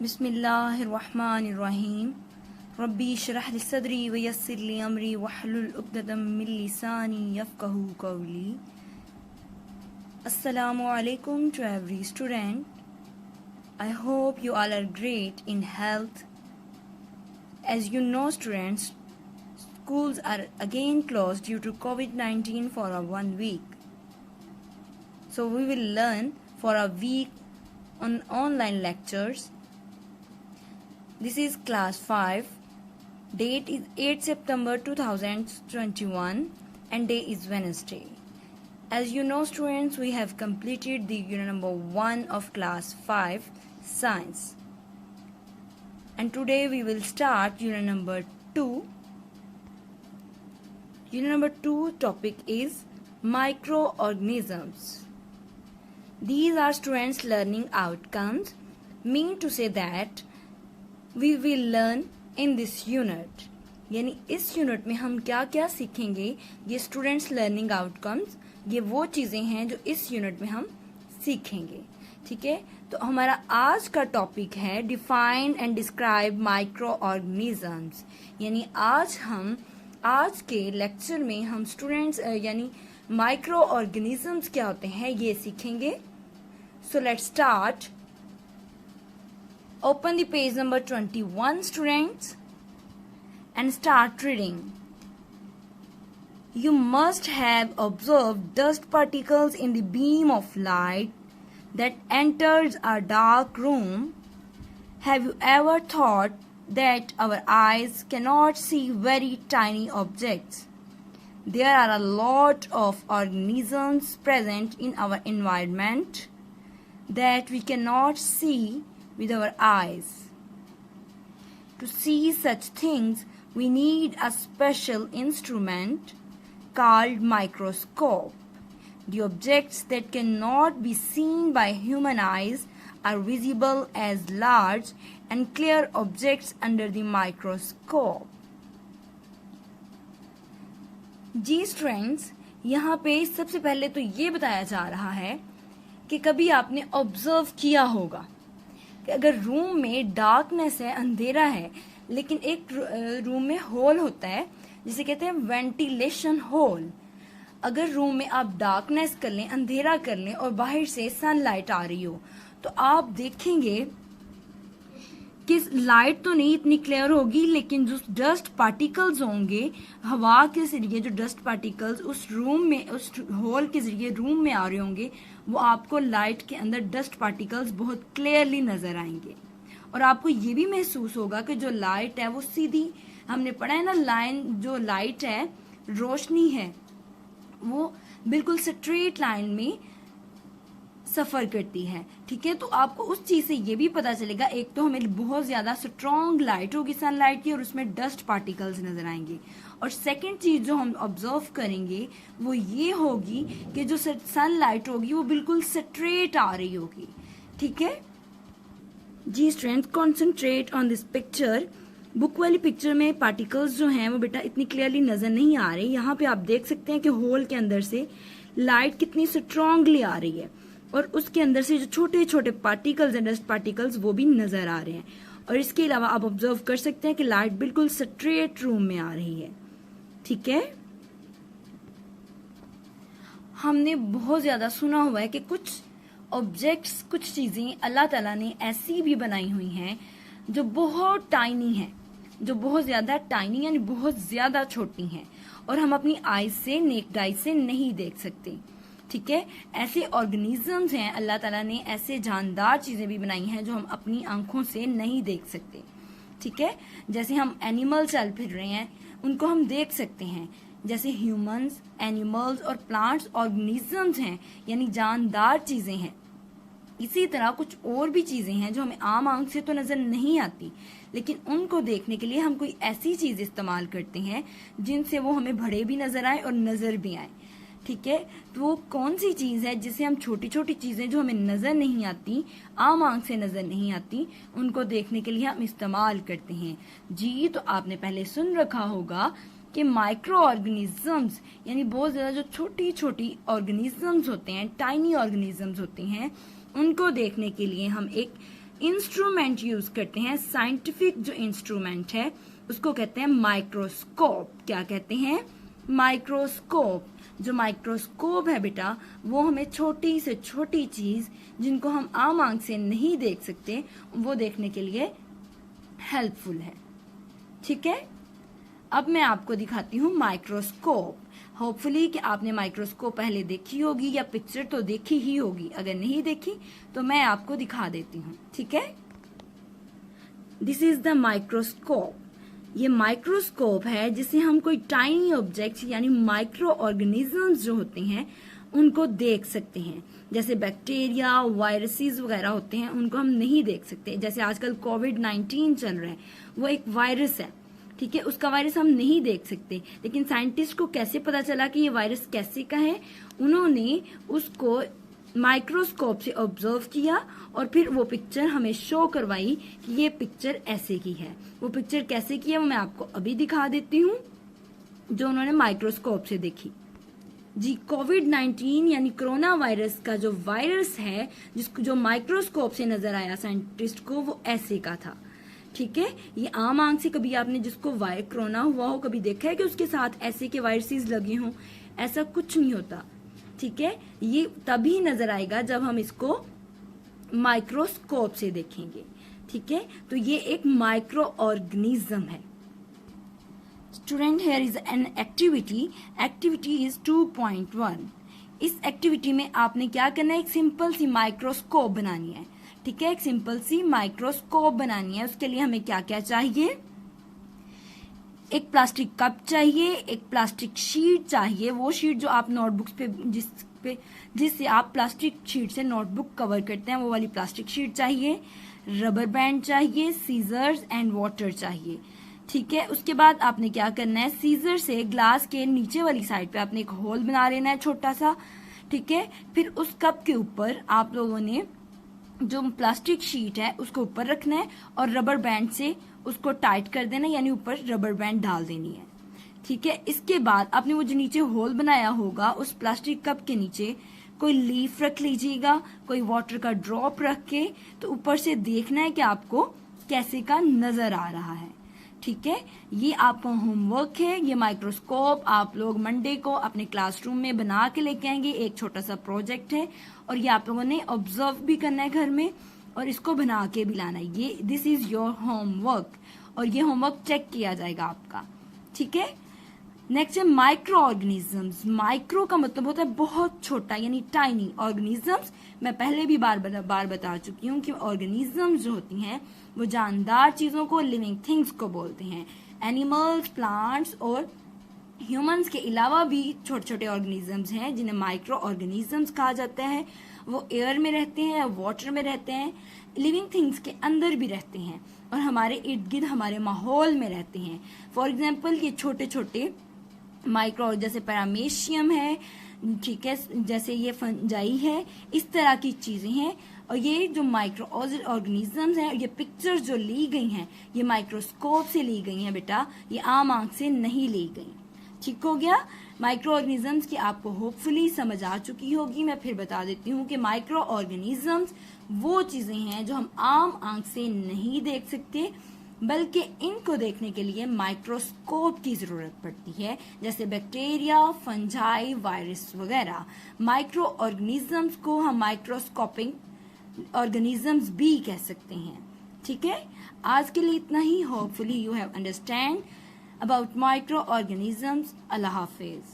बिस्मिल्लाहिर्रहमानिर्रहीम रब्बी इश्रह ली सदरी व यस्सिर ली अमरी वहलुल उक़दतम मिन लिसानी यफ़क़हू क़ौली। Assalamu alaikum to every student. I hope you all are great in health. As you know, students, schools are again closed due to COVID-19 for a 1 week. So we will learn for a week on online lectures. This is class 5. Date is 8 September 2021 and day is Wednesday. As you know, students, we have completed the unit number 1 of class 5 science. And today we will start unit number 2. Unit number 2 topic is microorganisms. These are students' learning outcomes, mean to say that we will learn in this unit. यानी इस unit में हम क्या क्या सीखेंगे, ये students learning outcomes, ये वो चीजें हैं जो इस यूनिट में हम सीखेंगे। ठीक है, तो हमारा आज का टॉपिक है define and describe micro organisms. यानी आज के लेक्चर में हम स्टूडेंट्स यानी माइक्रो ऑर्गेनिजम्स क्या होते हैं ये सीखेंगे। So let's start. Open the page number 21, students, and start reading. You must have observed dust particles in the beam of light that enters a dark room. Have you ever thought that our eyes cannot see very tiny objects? There are a lot of organisms present in our environment that we cannot see with our eyes. To see such things, we need a special instrument called microscope. The objects that cannot be seen by human eyes are visible as large and clear objects under the microscope. जी students, यहाँ पे सबसे पहले तो ये बताया जा रहा है कि कभी आपने ऑब्जर्व किया होगा कि अगर रूम में डार्कनेस है, अंधेरा है, लेकिन एक रूम में होल होता है जिसे कहते हैं वेंटिलेशन होल। अगर रूम में आप डार्कनेस कर लें, अंधेरा कर लें और बाहर से सनलाइट आ रही हो तो आप देखेंगे कि लाइट तो नहीं इतनी क्लियर होगी, लेकिन जो डस्ट पार्टिकल्स होंगे हवा के जरिए, जो डस्ट पार्टिकल्स उस रूम में, उस होल के जरिए रूम में आ रहे होंगे, वो आपको लाइट के अंदर डस्ट पार्टिकल्स बहुत क्लियरली नजर आएंगे। और आपको ये भी महसूस होगा कि जो लाइट है वो सीधी, हमने पढ़ा है ना, लाइन जो लाइट है, रोशनी है, वो बिल्कुल स्ट्रेट लाइन में सफर करती है। ठीक है, तो आपको उस चीज से ये भी पता चलेगा, एक तो हमें बहुत ज्यादा स्ट्रॉन्ग लाइट होगी सनलाइट की और उसमें डस्ट पार्टिकल्स नजर आएंगे, और सेकंड चीज जो हम ऑब्जर्व करेंगे वो ये होगी कि जो सनलाइट होगी वो बिल्कुल स्ट्रेट आ रही होगी। ठीक है जी students, concentrate on this picture. Book वाली पिक्चर में पार्टिकल्स जो हैं वो बेटा इतनी क्लियरली नजर नहीं आ रही। यहाँ पे आप देख सकते हैं कि होल के अंदर से लाइट कितनी स्ट्रांगली आ रही है और उसके अंदर से जो छोटे छोटे पार्टिकल्स हैं, डस्ट पार्टिकल्स, वो भी नजर आ रहे हैं। और इसके अलावा आप ऑब्जर्व कर सकते हैं कि लाइट बिल्कुल स्ट्रेट रूम में आ रही है। ठीक है, हमने बहुत ज्यादा सुना हुआ है कि कुछ ऑब्जेक्ट्स, कुछ चीजें अल्लाह ताला ने ऐसी भी बनाई हुई हैं जो बहुत टाइनी है, जो बहुत ज्यादा टाइनी यानी बहुत ज्यादा छोटी हैं और हम अपनी आईज से, नेक्ड आई से नहीं देख सकते। ठीक है, ऐसे ऑर्गेनिजम्स हैं, अल्लाह ताला ने ऐसे जानदार चीजें भी बनाई हैं जो हम अपनी आंखों से नहीं देख सकते। ठीक है, जैसे हम एनिमल चल फिर रहे हैं उनको हम देख सकते हैं, जैसे ह्यूमंस, एनिमल्स और प्लांट्स ऑर्गेनिजम्स हैं, यानी जानदार चीजें हैं। इसी तरह कुछ और भी चीजें हैं जो हमें आम आंख से तो नजर नहीं आती, लेकिन उनको देखने के लिए हम कोई ऐसी चीज इस्तेमाल करते हैं जिनसे वो हमें बड़े भी नजर आए और नजर भी आए। ठीक है, तो वो कौन सी चीज है जिसे हम छोटी छोटी चीजें जो हमें नजर नहीं आती, आम आंख से नजर नहीं आती, उनको देखने के लिए हम इस्तेमाल करते हैं। जी, तो आपने पहले सुन रखा होगा कि माइक्रो ऑर्गेनिजम्स यानी बहुत ज्यादा जो छोटी छोटी ऑर्गेनिजम्स होते हैं, टाइनी ऑर्गेनिजम्स होते हैं, उनको देखने के लिए हम एक इंस्ट्रूमेंट यूज करते हैं, साइंटिफिक जो इंस्ट्रूमेंट है उसको कहते हैं माइक्रोस्कोप। क्या कहते हैं? माइक्रोस्कोप। जो माइक्रोस्कोप है बेटा वो हमें छोटी से छोटी चीज जिनको हम आम आंख से नहीं देख सकते वो देखने के लिए हेल्पफुल है। ठीक है, अब मैं आपको दिखाती हूँ माइक्रोस्कोप। होपफुली कि आपने माइक्रोस्कोप पहले देखी होगी या पिक्चर तो देखी ही होगी, अगर नहीं देखी तो मैं आपको दिखा देती हूँ। ठीक है, दिस इज द माइक्रोस्कोप। ये माइक्रोस्कोप है जिससे हम कोई टाइनी ऑब्जेक्ट्स यानी माइक्रो ऑर्गेनिजम्स जो होते हैं उनको देख सकते हैं। जैसे बैक्टीरिया, वायरसेस वगैरह होते हैं उनको हम नहीं देख सकते। जैसे आजकल कोविड-19 चल रहा है, वो एक वायरस है, ठीक है, उसका वायरस हम नहीं देख सकते, लेकिन साइंटिस्ट को कैसे पता चला कि ये वायरस कैसे का है? उन्होंने उसको माइक्रोस्कोप से ऑब्जर्व किया और फिर वो पिक्चर हमें शो करवाई कि ये पिक्चर ऐसे की है। वो पिक्चर कैसे की है वो मैं आपको अभी दिखा देती हूँ, जो उन्होंने माइक्रोस्कोप से देखी। जी, कोविड-19 यानी कोरोना वायरस का जो वायरस है जिसको जो माइक्रोस्कोप से नजर आया साइंटिस्ट को, वो ऐसे का था। ठीक है, ये आम आंख से कभी आपने जिसको कोरोना हुआ हो कभी देखा है कि उसके साथ ऐसे के वायरसेस लगे हों? ऐसा कुछ नहीं होता। ठीक है, ये तभी नजर आएगा जब हम इसको माइक्रोस्कोप से देखेंगे। ठीक है, तो ये एक माइक्रो ऑर्गेनिज्म है। Student, here is an activity. Activity is 2.1। इस एक्टिविटी में आपने क्या करना है? एक सिंपल सी माइक्रोस्कोप बनानी है। ठीक है, एक सिंपल सी माइक्रोस्कोप बनानी है। उसके लिए हमें क्या क्या चाहिए? एक प्लास्टिक कप चाहिए, एक प्लास्टिक शीट चाहिए, वो शीट जो आप नोटबुक्स पे जिससे आप प्लास्टिक शीट से नोटबुक कवर करते हैं वो वाली प्लास्टिक शीट चाहिए। रबर बैंड चाहिए, सीजर्स एंड वाटर चाहिए। ठीक है, उसके बाद आपने क्या करना है? सीजर से ग्लास के नीचे वाली साइड पे आपने एक होल बना लेना है छोटा सा। ठीक है, फिर उस कप के ऊपर आप लोगों ने जो प्लास्टिक शीट है उसको ऊपर रखना है और रबर बैंड से उसको टाइट कर देना है, यानी ऊपर रबर बैंड डाल देनी है। ठीक है, इसके बाद आपने वो जो नीचे होल बनाया होगा उस प्लास्टिक कप के नीचे कोई लीफ रख लीजिएगा, कोई वाटर का ड्रॉप रख के, तो ऊपर से देखना है कि आपको कैसे का नजर आ रहा है। ठीक है, ये आपका होमवर्क है। ये माइक्रोस्कोप आप लोग मंडे को अपने क्लासरूम में बना के लेके आएंगे। एक छोटा सा प्रोजेक्ट है और ये आप लोगों ने ऑब्जर्व भी करना है घर में और इसको बना के भी लाना है। ये दिस इज योर होमवर्क और ये होमवर्क चेक किया जाएगा आपका। ठीक है, नेक्स्ट है माइक्रो ऑर्गेनिजम्स। माइक्रो का मतलब होता है बहुत छोटा यानी टाइनी। ऑर्गेनिजम्स मैं पहले भी बार बता चुकी हूँ कि ऑर्गेनिजम्स जो होती हैं वो जानदार चीजों को, लिविंग थिंग्स को बोलते हैं। एनिमल्स, प्लांट्स और ह्यूमंस के अलावा भी छोटे छोटे ऑर्गेनिजम्स हैं जिन्हें माइक्रो ऑर्गेनिजम्स कहा जाता है। वो एयर में रहते हैं, वाटर में रहते हैं, लिविंग थिंग्स के अंदर भी रहते हैं और हमारे इर्द गिर्द हमारे माहौल में रहते हैं। फॉर एग्जाम्पल ये छोटे छोटे माइक्रो जैसे पैरामेशियम है, ठीक है, जैसे ये फंजाई है, इस तरह की चीजें हैं। और ये जो माइक्रो ऑर्गेनिजम्स हैं, ये पिक्चर्स जो ली गई हैं ये माइक्रोस्कोप से ली गई हैं बेटा, ये आम आंख से नहीं ली गई। ठीक हो गया, माइक्रो ऑर्गेनिजम्स की आपको होपफुली समझ आ चुकी होगी। मैं फिर बता देती हूँ कि माइक्रो ऑर्गेनिजम्स वो चीजें हैं जो हम आम आंख से नहीं देख सकते, बल्कि इनको देखने के लिए माइक्रोस्कोप की जरूरत पड़ती है, जैसे बैक्टीरिया, फंजाई, वायरस वगैरह। माइक्रो ऑर्गेनिजम्स को हम माइक्रोस्कोपिक ऑर्गेनिजम्स भी कह सकते हैं। ठीक है, आज के लिए इतना ही। Hopefully you have understand about microorganisms. Allah Hafiz.